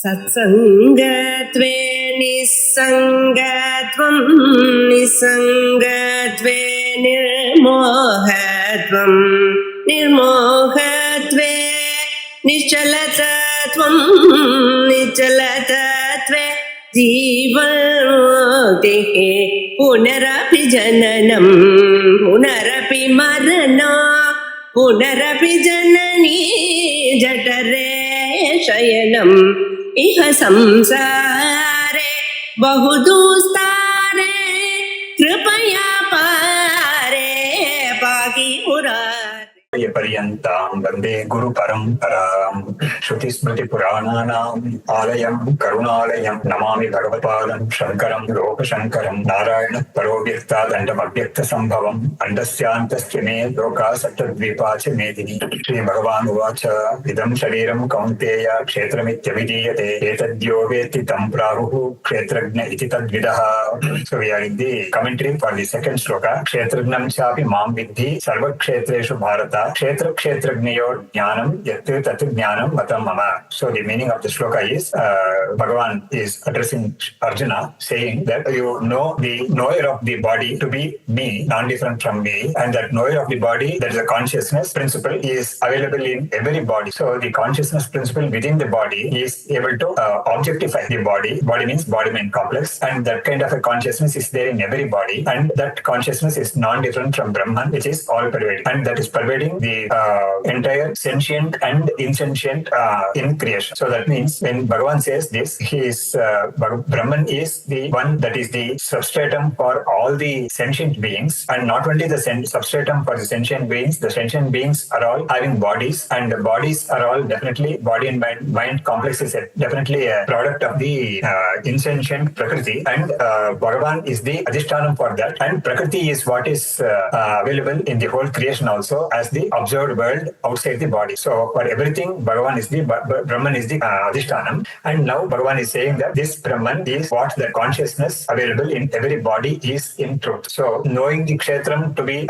सत्सङ्गत्वे निस्सङ्गत्वं निस्सङ्गत्वे निर्मोहत्वं निर्मोहत्वे निश्चलतत्वं निश्चलतत्वे जीवन्मुक्तिः पुनरपि जननं पुनरपि मरणं पुनरपि जननी जठरे शयनम् इह संसारे बहुदुस्तारे कृपया पारे पाहि मुरारे पर्यन्तां वन्दे गुरु परम्परां श्रुतिस्मृतिपुराणानाम् आलयं करुणालयं नमामि भगवत्पादं शङ्करं लोकशङ्करं नारायणः परो व्यक्तादण्डमव्यक्तसम्भवम् अण्डस्यान्तस्य मे लोका सप्तद्वीपा च मेदिनी श्रीभगवान् उवाच इदं शरीरं कौन्तेय क्षेत्रमित्यभिधीयते एतद्यो वेत्ति तं प्राहुः क्षेत्रज्ञ इति तद्विदः. So we are in the commentary for the second shloka. क्षेत्रज्ञं चापि मां विद्धि सर्वक्षेत्रेषु Bharat Kshetra Kshetragnayor Jnanam Yattu Tatu Jnanam Matam Mama. So the meaning of the shloka is Bhagavan is addressing Arjuna, saying that you know the knower of the body to be me, non-different from me, and that knower of the body, that is a consciousness principle, is available in every body. So the consciousness principle within the body is able to objectify the body. Body means body-mind complex, and that kind of a consciousness is there in every body, and that consciousness is non-different from Brahman, which is all-pervading, and that is pervading the entire sentient and insentient in creation. So that means when Bhagavan says this, he is Brahman is the one that is the substratum for all the sentient beings, and not only the substratum for the sentient beings are all having bodies, and the bodies are all definitely body and mind complex is definitely a product of the insentient Prakriti, and Bhagavan is the adhishtanam for that, and Prakriti is what is available in the whole creation also as the observed world outside the body. So for everything, Bhagavan is the Brahman is the adhishtanam, and now Bhagavan is saying that this Brahman is what the consciousness available in every body is in truth. So knowing the kshetram to be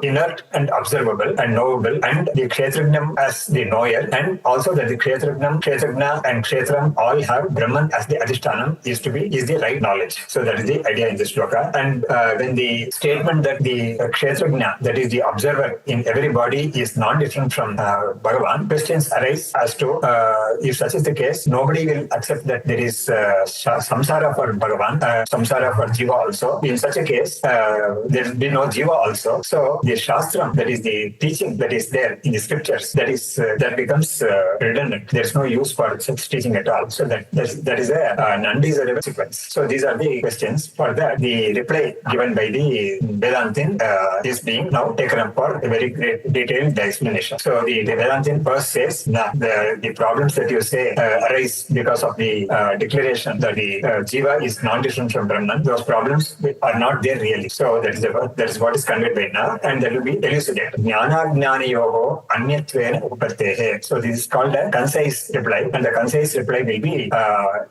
inert and observable and knowable, and the kshetragnam as the knower, and also that the kshetragnam, kshetragna and kshetram all have Brahman as the adhishtanam is the right knowledge. So that is the idea in this shloka. And when the statement that the kshetragna, that is the observer in every body, is non-different from Bhagavan, questions arise as to if such is the case, nobody will accept that there is samsara for Bhagavan, samsara for Jiva also. In such a case, there will be no Jiva also. So the Shastram, that is the teaching that is there in the scriptures, that becomes redundant. There is no use for such teaching at all. So that is an undesirable sequence. So these are the questions. For that, the reply given by the Vedantin is being now taken up for a very great detailed explanation. So the Vedantin first says that the problems that you say arise because of the declaration that the Jiva is non-different from Brahman. Those problems are not there really. So that is what is conveyed by now, and that will be elucidated. Jnana Jnanayoho Anyatvena Upattehe. So this is called a concise reply, and the concise reply will be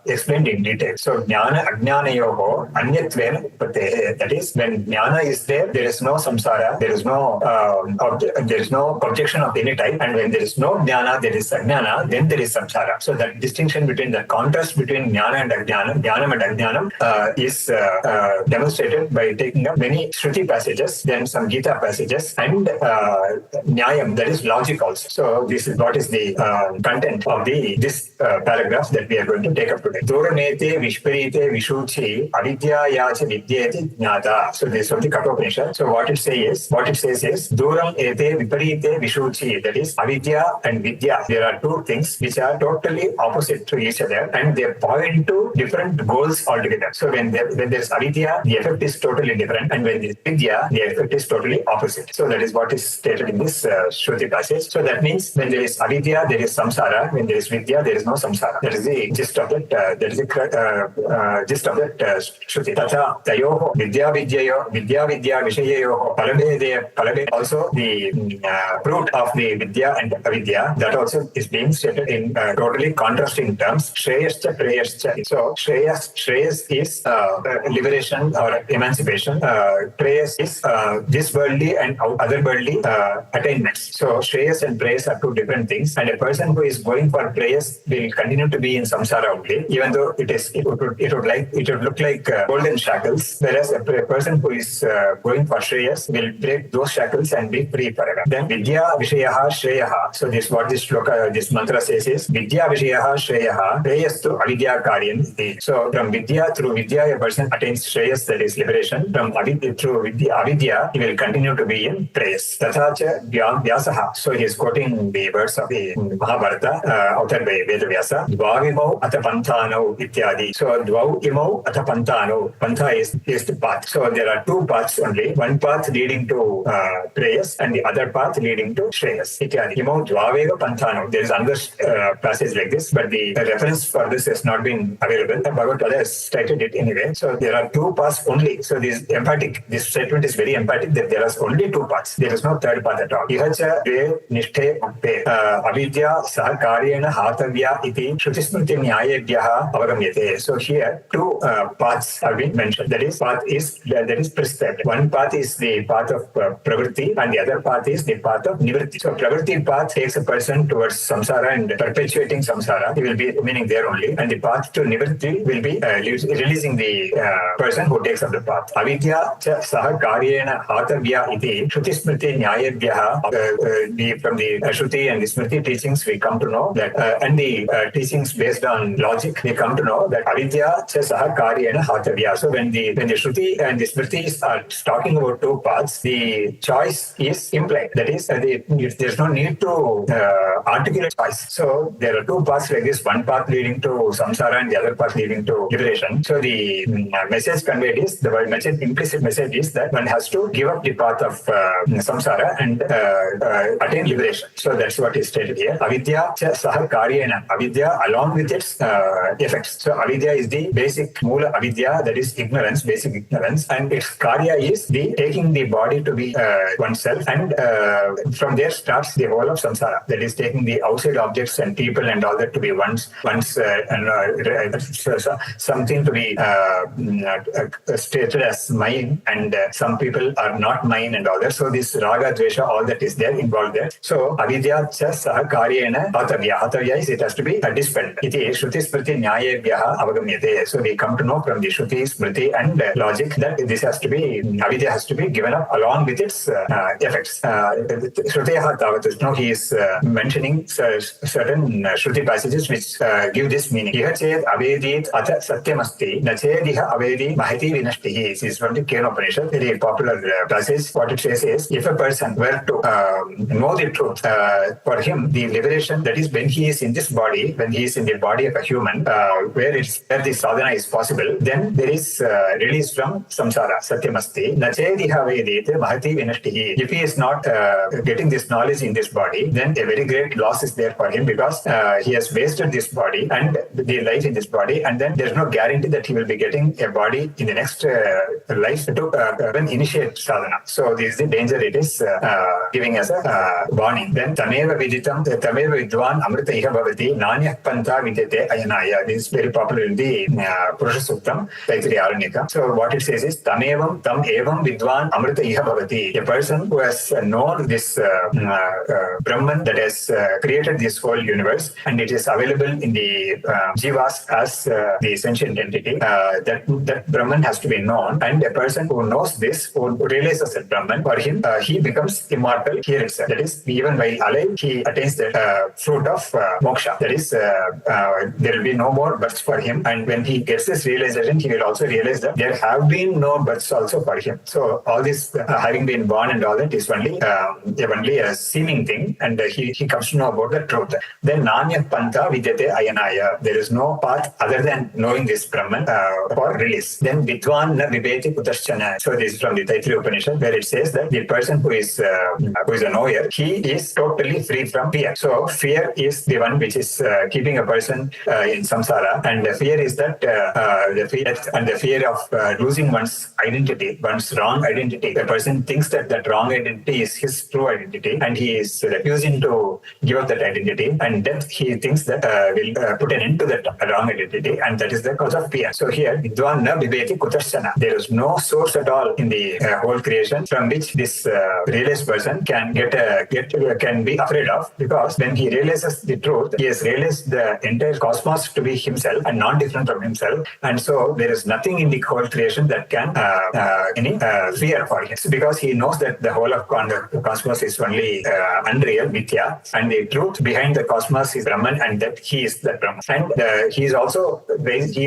explained in detail. So Jnana Ajnanayoho Anyatvena Upattehe. That is, when Jnana is there, there is no samsara, there is no objection of any type, and when there is no Jnana, there is Ajnana, then there is samsara. So that distinction between the contrast between Jnana and Ajnana, Jnanam and Ajnanam is demonstrated by taking up many Shruti passages, then some Gita passages, and Nyayam, that is logic also. So this is what is the content of this paragraph that we are going to take up today. Duramete Vishparite Vishuchi Avidya Yacha Vidyeti Jnata. So this is from the Kathopanishad. So what it says is Duram Ete Viparite Vishuchi, that is Avidya and Vidya. There are two things which are totally opposite to each other, and they point to different goals altogether. So when there is Avidya, the effect is totally different, and when there is Vidya, the effect is totally opposite. So that is what is stated in this Shruti passage. So that means when there is Avidya, there is samsara. When there is Vidya, there is no samsara. That is the gist of that. Shruti. Tatha Tayoho Vidya Vidya Vishayayoho Palabhe. Also the root of the Vidya and Avidya, that also is being stated in totally contrasting terms. Shreyascha, Preyascha. So Shreyas is liberation or emancipation. Preyas is this worldly and other worldly attainments. So Shreyas and Preyas are two different things. And a person who is going for Preyas will continue to be in samsara only, even though it would look like golden shackles. Whereas a person who is going for Shreyas will break those shackles and be free forever. Then Vidya Vishayaha Shreyaha. So this what this shloka, this mantra says is Vidya Vishayaha Shreyaha Preyastu Avidya Karyan. So from Vidya, through Vidya a person attains Shreyas, that is liberation. From Avidya, through Avidya he will continue to be in Preyas. Tathacha Vyasaha. So he is quoting the words of the Mahabharata authored by Veda Vyasa. Dvavimau Atapantano Ityadi. So Dvav Imau Atapantano. Pantha is the path. So there are two paths only. One path leading to Preyas and the other path leading to Shreyas. Ityadi. Imau Dvaveva Panthano. There is another passage like this, but the reference for this has not been available. Bhagavad Gita has stated it anyway. So there are two paths only. So this statement is very emphatic that there are only two paths. There is no third path at all. Ihacha Ve Nishthe Mukte Avidya Sahakaryena Hatavya Iti Shrutismriti Nyayebhyaha Avagamyate. So here two paths have been mentioned. That is prescribed. One path is the path of pravritti and the other path is the path of nivritti. So pravritti path takes a person towards samsara and perpetuating samsara. He will be remaining there only. And the path to nivritti will be releasing the person who takes up the path. Avidya cha saha karyena hatavya iti shruti smriti nyayebhyaha. From the Shruti and the Smriti teachings we come to know that and the teachings based on logic we come to know that avidya cha saha karyena hatavya. So when the Shruti and the Smritis are talking about two paths, the choice is implied. That is, there's no need to articulate choice. So there are two paths like this, one path leading to samsara and the other path leading to liberation. So the message conveyed is, implicit message is that one has to give up the path of samsara and attain liberation. So that's what is stated here. Avidya cha saha karyena. Avidya along with its effects. So avidya is the basic mula avidya, that is ignorance, basic ignorance, and its karya is the taking the body to be oneself, and from there starts the whole of samsara. That is taking the outside objects and people and all that to be something to be stated as mine, and some people are not mine and all that. So this raga, dvesha, all that is there, involved there. So avidya cha saha karyena hatavya. Hatavya is it has to be dispelled. Iti shruti smriti nyayebhyaha avagamyate. So we come to know from the Shruti, Smriti and logic that this has to be, avidya has to be given up along with its effects. Shruteyaha tavat. Now he is mentioning certain Shruti passages which give this meaning. Iha ched avedit atha satyamasti na chediha avedi mahati vinashtihi. This is from the Kenopanishad, very popular passage. What it says is, if a person were to know the truth, for him the liberation, that is when he is in this body, when he is in the body of a human, where the sadhana is possible, then there is release from samsara. Satyamasti na chediha avedit mahati vinashtihi. If he is not getting this knowledge in this body, then a very great loss is there for him, because he has wasted this body and the life in this body, and then there is no guarantee that he will be getting a body in the next life to initiate sadhana. So this is the danger it is giving us a warning. Then tameva viditam tameva vidwan amrita iha bhavati nanyah pantha vidyate ayanaya. This is very popular in the Purusha Suktam, Taittiriya Aranyaka. So what it says is, tamevam tam evam vidwan amrita iha bhavati. A person who has known this Brahman that has created this whole universe, and it is available in the jivas as the sentient entity, that Brahman has to be known, and a person who knows this, who realizes that Brahman, for him he becomes immortal here itself. That is, even while alive he attains the fruit of moksha. That is, there will be no more births for him, and when he gets this realization, he will also realize that there have been no births also for him. So all this having been born and all that is only a seeming thing, and he comes to know about the truth. Then nanya pantha vidyate ayanaya. There is no path other than knowing this Brahman for release. Then vidwan na vibeti putaschana. So this is from the Taittiriya Upanishad, where it says that the person who is a knower, he is totally free from fear. So fear is the one which is keeping a person in samsara, and the fear is that the fear of losing one's identity, one's wrong identity. The person thinks that wrong identity is his his true identity, and he is refusing to give up that identity, and death he thinks that will put an end to that wrong identity, and that is the cause of fear. So here, Vidwan na bibeti kutashana. There is no source at all in the whole creation from which this realized person can can be afraid of, because when he realizes the truth, he has realized the entire cosmos to be himself and not different from himself, and so there is nothing in the whole creation that can any fear for him, because he knows that the whole of the cosmos is only unreal, mithya, and the truth behind the cosmos is Brahman, and that he is that Brahman. And he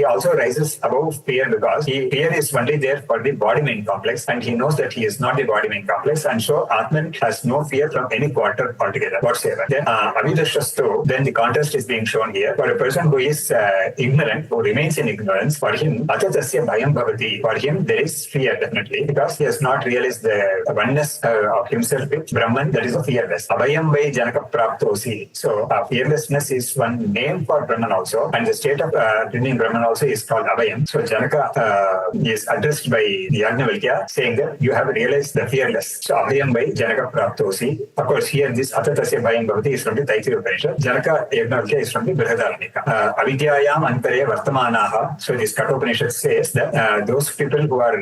also rises above fear, because fear is only there for the body-mind complex, and he knows that he is not the body-mind complex, and so Atman has no fear from any quarter altogether whatsoever. Then Avidashastu, then the contrast is being shown here. For a person who is ignorant, who remains in ignorance, for him, Atatasya Bhayam Bhavati, for him there is fear definitely, because he has not realized the oneness of himself with Brahman, that is a fearless. Abhayam Vai Janaka Praptosi. So fearlessness is one name for Brahman also, and the state of living Brahman also is called Abhayam. So Janaka is addressed by Yajnavalkya, saying that you have realized the fearless. So Abhayam Vai Janaka Praptosi. Of course, here this Atatasya Bhayam Bhavati is from the Taittiriya Upanishad. Janaka Yajnavalkya is from the Brihadaranyaka. Avidyayam Antare Vartamanaha. So this Kathopanishad says that those people who are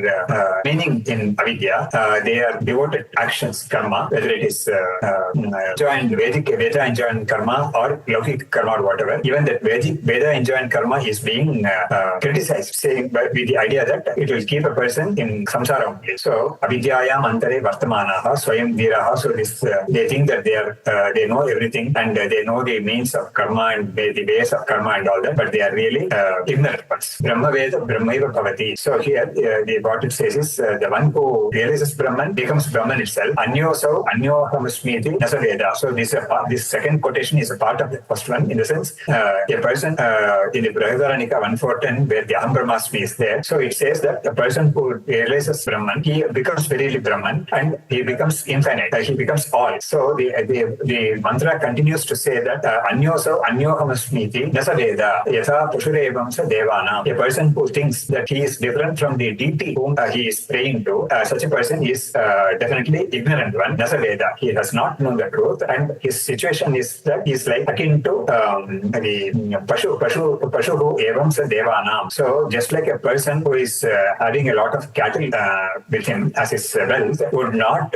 remaining in avidya, they are devoted actions, karma, whether it is enjoined Vedic Veda enjoined karma or Laukic karma or whatever. Even that Veda enjoined karma is being criticized, saying with the idea that it will keep a person in samsara only. So avidyayam antare vartamanaha swayam dhiraha. So this they think that they know everything, and they know the means of karma and the ways of karma and all that, but they are really ignorant ones. Brahma Veda Brahmaiva Bhavati. So here what it says is the one who realizes Brahman becomes Brahman itself. Anyoso Anyohamasmiti Nasa Veda. So this second quotation is a part of the first one, in the sense a person in the Brihadaranyaka 1.4.10 where the Aham Brahmasmi is there. So it says that the person who realizes Brahman, he becomes verily Brahman, and he becomes infinite. He becomes all. So the mantra continues to say that Anyoso Anyohamasmiti Nasa Veda Yatha Pushurevam Sa Devana. A person who thinks that he is different from the deity whom he is praying to, such a person is definitely ignorant one. Nasa Veda. He has not known the truth, and his situation is that he is like akin to the Pashu who evam sa devanam. So just like a person who is having a lot of cattle with him as his wealth would not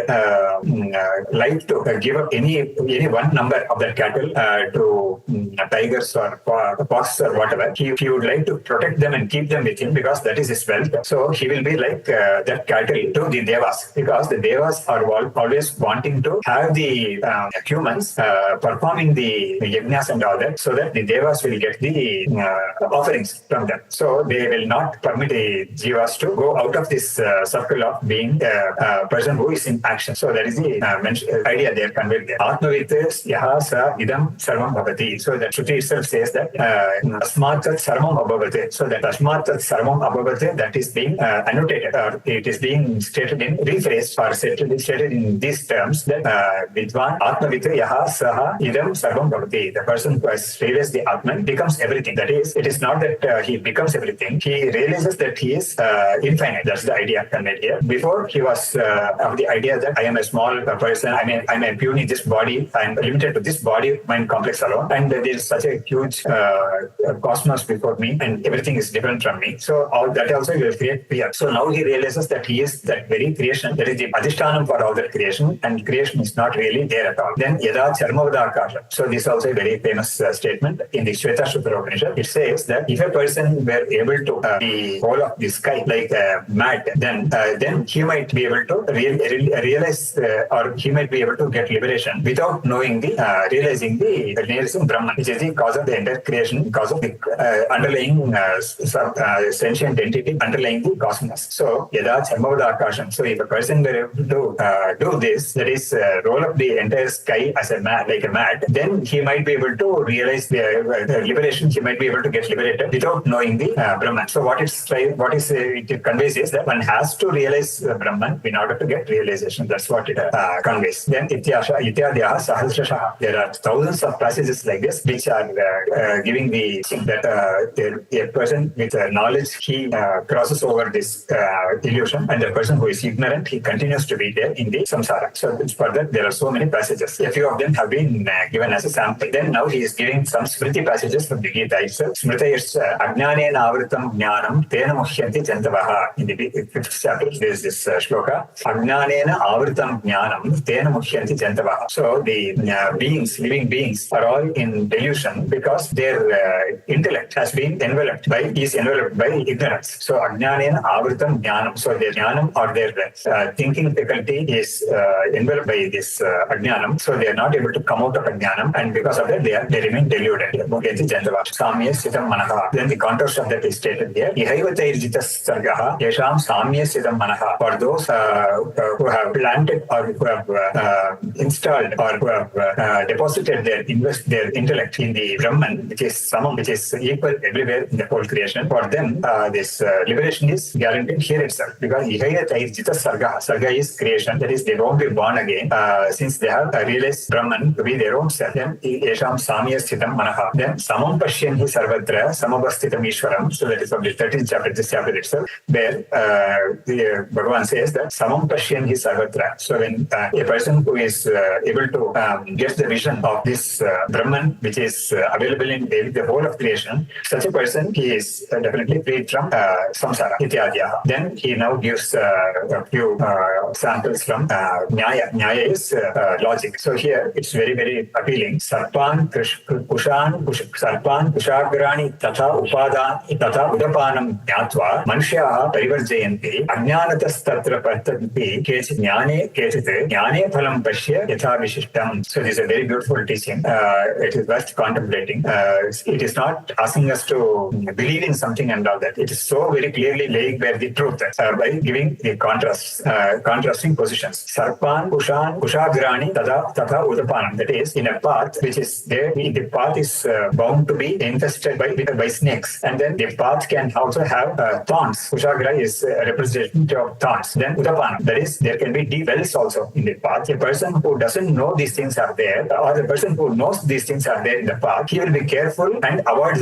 like to give up any one number of that cattle to tigers or foxes or whatever. He would like to protect them and keep them with him, because that is his wealth. So he will be like that cattle to the devas, because the devas are always wanting to have the humans performing the yajnas and all that, so that the devas will get the offerings from them. So they will not permit the jivas to go out of this circle of being a person who is in action. So that is the idea they are conveyed there. Atmavitas yaha sa idam sarvam bhavati. So that Shruti itself says that asmat tat sarvam abhavate. So that asmat tat sarvam abhavate, that is being annotated, or it is being stated in rephrased or stated in these terms, that Vidwan Atmavita Yaha Saha Idam Sarvam Bhavati. The person who has realized the Atman becomes everything. That is, it is not that he becomes everything. He realizes that he is infinite. That's the idea conveyed here. Before, he was of the idea that I am a small person. I'm a puny this body. I'm limited to this body mind complex alone. And there is such a huge cosmos before me, and everything is different from me. So all that also will create fear. So now he realizes that he is that very creation, that is the adhishtanam for all that creation, and creation is not really there at all. Then yada charmavada akasha. So this is also a very famous statement in the Shvetashvatara Upanishad. It says that if a person were able to the whole of the sky like a mat, then he might be able to realize or he might be able to get liberation without knowing realizing Brahman, which is the cause of the entire creation, cause of the underlying sentient entity underlying the cosmos. So yada charmavada akasham. So if a person were able to do this, that is roll up the entire sky as a mat, like a mat, then he might be able to realize the liberation. He might be able to get liberated without knowing the Brahman. So what it conveys is that one has to realize Brahman in order to get realization. That's what it conveys. Then ityadyaha sahasrashaha. There are thousands of passages like this. which are giving that a person with knowledge, he crosses over this illusion, and the person who is ignorant, he continues to be there in the samsara. So for that, there are so many passages. A few of them have been given as a sample. Then now he is giving some smriti passages from the Gita itself. Smrita is Ajnanena avritam jnanam tena muhyanti jantavaha. In the 5th chapter, there is this shloka. Ajnanena avritam jnanam tena muhyanti jantavaha. So the living beings are all in delusion because their intellect is enveloped by ignorance. So Ajnanena avritam jnanam. So their jnanam or their thinking faculty is enveloped by this ajnanam. So they are not able to come out of ajnanam, and because of that, they remain deluded. Samya sitam manaha. Then the contrast of that is stated here. Ihaivatayirjitas sargaha yesham samya sitam manaha. For those who have planted or who have installed or who have deposited their intellect in the Brahman, which is samam, which is equal everywhere in the whole creation, for them this liberation is guaranteed here itself, because ihaivatayirjitas sargaha. Sarga is creation, that is, they won't be born again since they have realized Brahman to be their own self. Then yesham samya sthitam manaha. Then samam pashyanhi sarvatra samavasthitam ishwaram. So that is from the 13th chapter, this chapter itself, where Bhagavan says that samam pashyanhi sarvatra. So when a person who is able to get the vision of this Brahman, which is available in the whole of creation, such a person, he is definitely freed from samsara ityadyaha. Then he now gives a few samples from Nyaya. Nyaya is logic. So here it's very, very appealing. Sarpan kushagrani tatha upadani tatha udapanam jnatva manusyaha parivarjayanti ajnanatas tatra partanti kechit jnane phalam pashya yatha vishishtam. So this is a very beautiful teaching. It is worth contemplating. It is not asking us to believe in something and all that. It is so very clearly laying bare the truth by giving the contrasting positions. Sarpan kushagrani tatha udapanam. That is, in a path which is there, the path is bound to be infested by snakes, and then the path can also have thorns. Kushagra is a representation of thorns. Then udapanam, that is, there can be deep wells also in the path. A person who doesn't know these things are there, or the person who knows these things are there in the path, he will be careful and avoid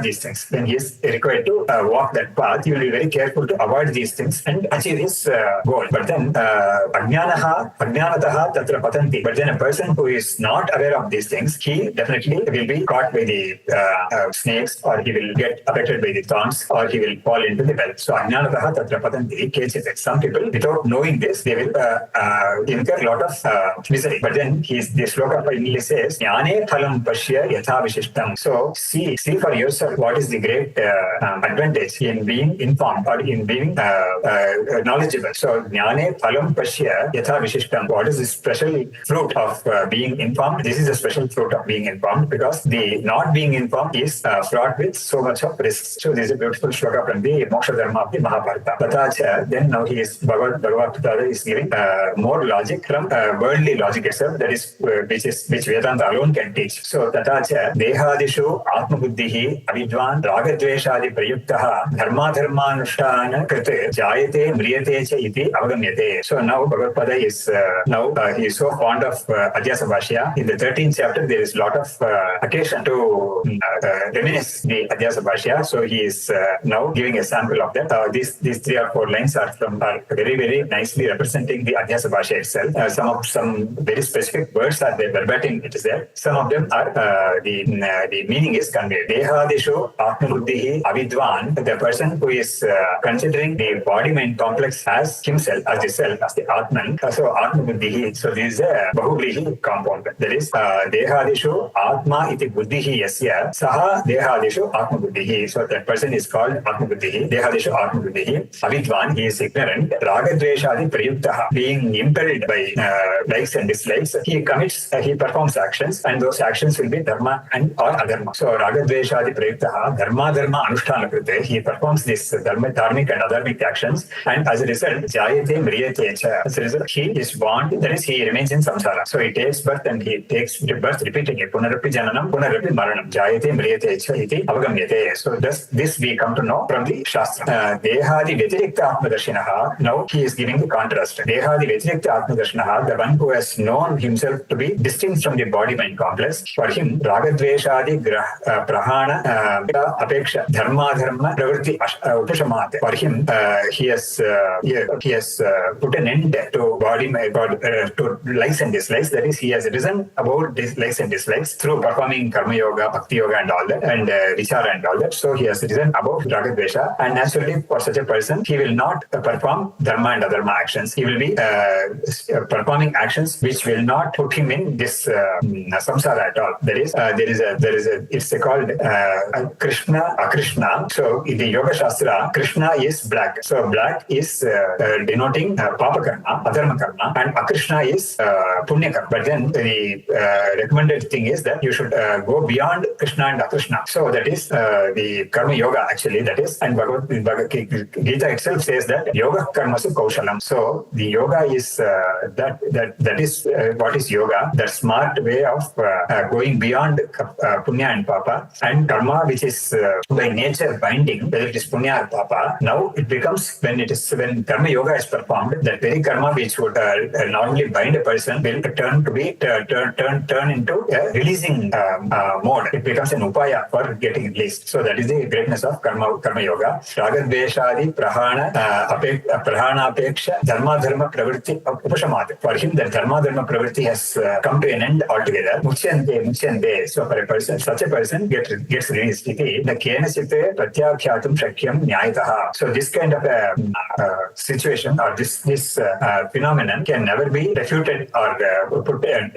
these things. When he is required to walk that path, he will be very careful to avoid these things and achieve his goal. But then ajnanataha tatra patanti. But then a person who is not aware of these things, he definitely will be caught by the snakes, or he will get affected by the thorns, or he will fall into the well. So ajnanataha tatra patanti kechit. Some people, without knowing this, they will incur a lot of misery. But then the shloka finally says, jnane phalam pashya yatha vishishtam. So see for yourself what is the great advantage in being informed or in being knowledgeable. So jnane phalam pashya yatha vishishtam. What is the special fruit of being informed? This is a special fruit of being informed, because the not being informed is fraught with so much of risks. So this is a beautiful shloka from the Moksha Dharma of the Mahabharata. Tatacha, then now Bhagavad Gita is giving more logic from worldly logic itself, that is which Vedanta alone can teach. So tatacha dehadishu atmabuddhihi avidvan ragadveshadi prayuktaha dharmadharmanushtana krite jayate mriyate cha iti avagamyate. So now Bhagavad Pada is he is so fond of Adhyasa Bhashya. In the 13th chapter, there is a lot of occasion to reminisce the Adhyasa Bhashya. So he is now giving a sample of that. These 3 or 4 lines are very, very nicely representing the Adhyasa Bhashya itself. Some very specific words are there, verbatim it is there. Some of them are the meaning is conveyed. Dehadishu atmabuddhihi avidvan. The person who is considering the body-mind complex as himself, as the self, as the Atman. So atmabuddhihi. So this is a bahublihi compound. That is dehadishu atma iti buddhihi yasya saha dehadishu atmabuddhihi. So that person is called atmabuddhihi. Dehadishu atmabuddhihi. Avidvan, he is ignorant. Ragadveshadi prayuktaha, being impelled by likes and dislikes, he performs actions, and those actions will be dharma and or adharma. So ragadveshadi prayuktaha dharma anushtana krite, he performs this dharmic and adharmic actions, and as a result jayate mriyate cha. As a result, he is born, that is, he remains in samsara. So he takes birth and he takes birth repeatedly. Punarapi jananam punarapi maranam jayate mriyate cha iti avagamyate. So this we come to know from the Shastra. Dehadi vyatirikta atmadarshinaha. Now he is giving the contrast. Dehadi vyatirikta atmadarshinaha, the one who has known himself to be distinct from the body-mind complex, for him him, Ragadveshadi Prahana Apeksha Dharmadharma Pravritti Upashamat. For him, he has put an end to to likes and dislikes. That is, he has risen about likes and dislikes through performing Karma Yoga, Bhakti Yoga, and all that, and Vichara and all that. So he has risen above Ragadvesha, and naturally, for such a person, he will not perform Dharma and Adharma actions. He will be performing actions which will not put him in this samsara at all. There is it's called Krishna, Akrishna. So in the Yoga Shastra, Krishna is black. So black is denoting Papa Karma, Adharma Karma, and Akrishna is Punya Karma. But then the recommended thing is that you should go beyond Krishna and Akrishna. So that is the Karma Yoga actually, that is, and Bhagavad Gita itself says that Yoga Karmasu Kaushalam. So the yoga is that is what is yoga, that smart way of going beyond Punya and Papa, and Karma which is by nature binding, whether it is Punya or Papa. Now it becomes when Karma Yoga is performed, that very Karma which would normally bind a person will turn into a releasing mode. It becomes an upaya for getting released. So that is the greatness of Karma Yoga. Ragadveshadi Prahana Apeksha Dharma Pravritti Upashamat. For him, the Dharma Pravritti has come to an end altogether. Muchyante. So for a person, such a person gets released. The Kenasite Pratyakyatum Shakyam Nyayataha. So this kind of a situation or this phenomenon can never be refuted or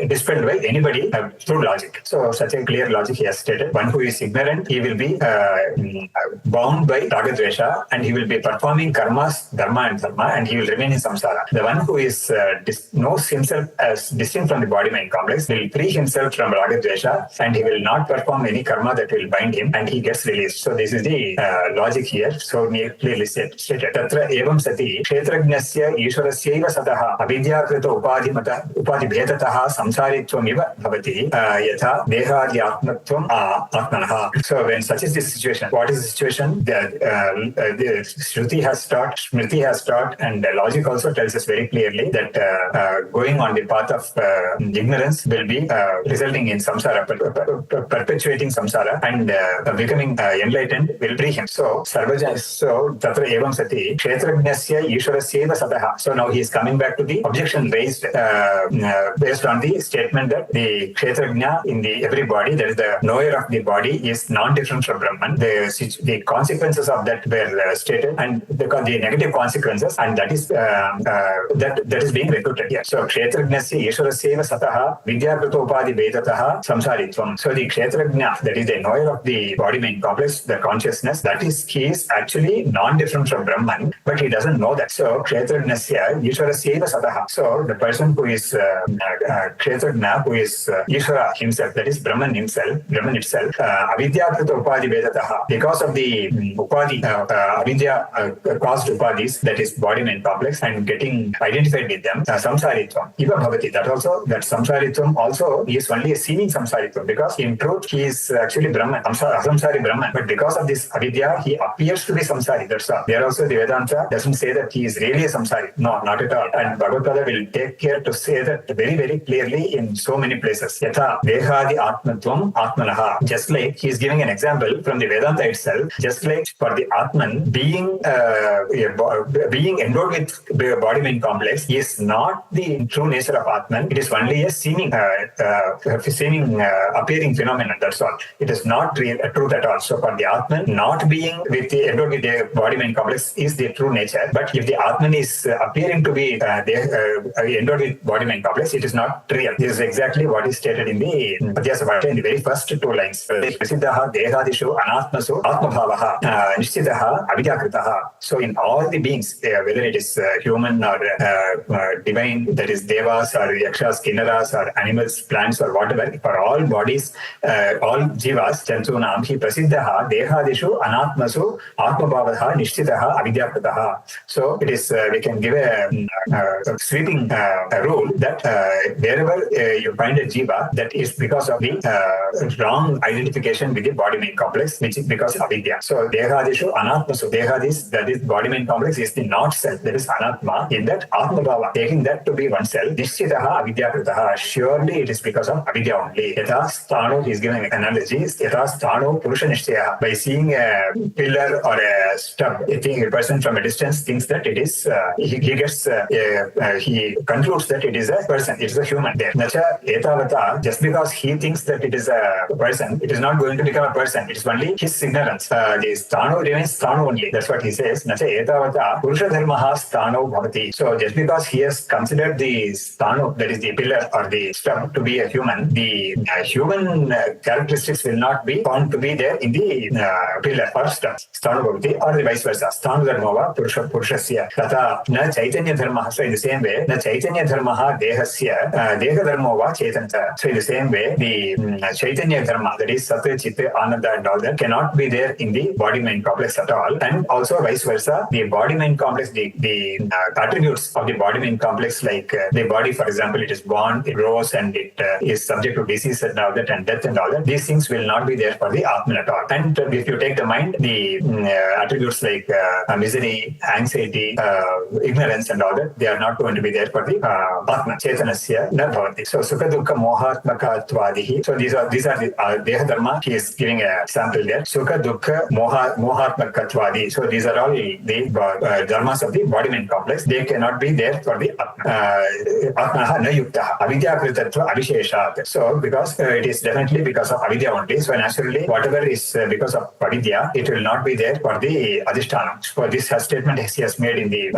dispelled by anybody through logic. So such a clear logic he has stated. One who is ignorant, he will be bound by Ragadvesha, and he will be performing karmas, dharma and dharma, and he will remain in samsara. The one who is knows himself as distinct from the body-mind complex will free himself from Ragadvesha, and he will not perform any karma that will bind him, and he gets released. So this is the logic here. So clearly stated. Tatra evam sati kshetragnasya ishwarasyaiva sataha avidyakrita upadibhetataha samsaritvam iva bhavati yatha dehadi atmatvam atmanaha. So when such is the situation, what is the situation? The Shruti has taught, Smriti has taught, and logic also tells us very clearly that going on the path of ignorance will be resulting in samsara, perpetuating samsara, and becoming enlightened will free him. So tatra evam sati kshetragnasya ishwarasyaiva sataha. So now he is coming back to the objection raised based on the statement that the kshetragna in every body, that is the knower of the body, is non-different from Brahman. The consequences of that were stated, and the negative consequences, and that is being refuted here. So kshetragnasya ishwarasyaiva sataha vidyakrito upadi vedataha samsaritvam. So the kshetragna, that is the knower of the body-mind complex, the consciousness, that is, he is actually non-different from Brahman, but he doesn't know that. So kshetragnasya ishwarasyaiva sataha. So the person who is kshetragna, who is Ishvara himself, that is Brahman itself, avidyakrita upadi vedataha, because of the upadi, avidya caused upadis, that is body-mind complex, and getting identified with them, samsaritvam iva bhavati. That samsaritvam also is only a seeming samsaritvam, because in truth he is actually Brahman, asamsari Brahman. But because of this avidya, he appears to be samsari. That's all. There also the Vedanta doesn't say that he is really a samsari. No, not at all. And Bhagavad Gita will take care to say that very, very clearly in so many places. Yatha dehadi atmatvam atmanaha. Just like he is giving an example from the Vedanta itself, just like for the Atman being endowed with body-mind complex is not the true nature of Atman. It is only a seeming appearing phenomenon. That's all. It is not truth at all. So for the Atman, not being endowed with the body-mind complex is the true nature. But if the Atman is appearing to be endowed with body-mind complex, it is not real. This is exactly what is stated in the Adhyasavata in the very first two lines. Prasiddhaha dehadishu anatmasu atmabhavaha nishtitaha avidyakritaha. So in all the beings, whether it is human or divine, that is devas or yakshas, kinnaras or animals, plants or whatever, for all bodies, all jivas, chantunam hi prasiddhaha dehadishu anatmasu atmabhavaha nishtitaha avidyakritaha. So it is, we can give a sweeping rule that wherever you find a jiva, that is because of the wrong identification with the body-mind complex, which is because of avidya. So dehadishu anatmasu, dehadis, that is body-mind complex, is the not self, that is anatma. In that atmabhava, taking that to be oneself, nishtitaha avidyakritaha, surely it is because of avidya only. Yatha sthano, he is giving an analogy. Yatha sthano purusha nishtaya. By seeing a pillar or a stub, a person from a distance thinks that it is, he concludes that it is a person, it is a human there. Nacha etavata, just because he thinks that it is a person, it is not going to become a person. It is only his ignorance. The sthano remains sthano only. That's what he says. Nacha etavata purusha dharmaha sthano bhavati. So just because he has considered the sthano, that is the pillar or the stub, to be a human, the human characteristics will not be found to be there in the pillar or stub. Sthano bhavati, or the vice versa. Sthano dharmava purushasya. Tata na chaitanya dharmaha. So in the same way, na chaitanya dharmaha dehasya deha dharmova chaitanta. So in the same way, the chaitanya dharma, that is sattva, chitta, ananda and all that, cannot be there in the body-mind complex at all. And also vice versa, the body-mind complex, the attributes of the body-mind complex, like the body, for example, it is born, it grows, and it is subject to disease and all that, and death and all that. These things will not be there for the Atman at all. And if you take the mind, the attributes like misery, anxiety, ignorance and all that, they are not going to be there for the Atman. Chetanasya na bhavati. So sukha dukkha mohatmakatvadihi. So these are the deha dharma. He is giving a sample there. Sukha dukkha mohatmakatvadi. So these are all the dharmas of the body-mind complex. They cannot be there for the Atmaha na yuktaha. Avidya kritatva avisheshat. So because it is definitely because of avidya only. So naturally, whatever is because of avidya, it will not be there for the adhishthana. So this statement he has made in the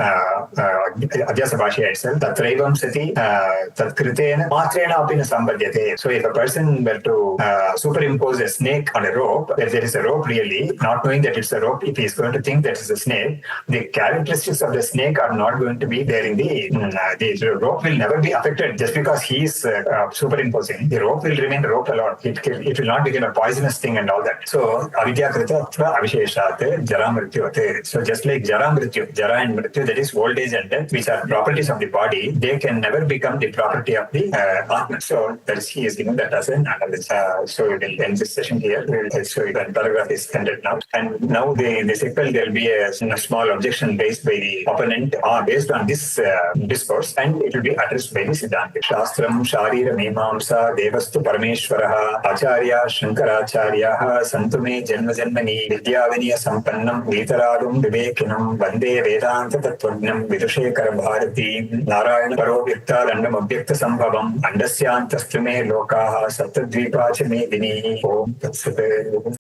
Adhyasa Bhashya itself. Tatraivam sati tatkritena matrena apina sambhadyate. So if a person were to superimpose a snake on a rope, if there is a rope really, not knowing that it's a rope, if he is going to think that it's a snake, the characteristics of the snake are not going to be there in the rope will never be affected just because he is superimposing. The rope will remain the rope alone. It will not become a poisonous thing and all that. So avidya krita avisheshat jara mrityut. So just like jara and mrityu, that is old age and death, which are properties of the body, they can never become the property of the Atman. So that is, he is giving that as an analogy. So we will end this session here. So the paragraph is ended now. And now the sequel, there will be a small objection raised by the opponent based on this discourse, and it will be addressed by the Siddhanta. Shastram Sharira Mimamsa Devastu Parameshwaraha Acharya Shankaracharyaha Santume Janma Janmani Vidyaviniya Sampannam Veetaradum Vivekinam Vande Vedanta Tattvajnam Vidushekara Bharati Narayana Paro Vyakta Dandam Abhyakta Sambhavam Andasyantastume Lokaha Sattadvipacha Medini Om Tatsate.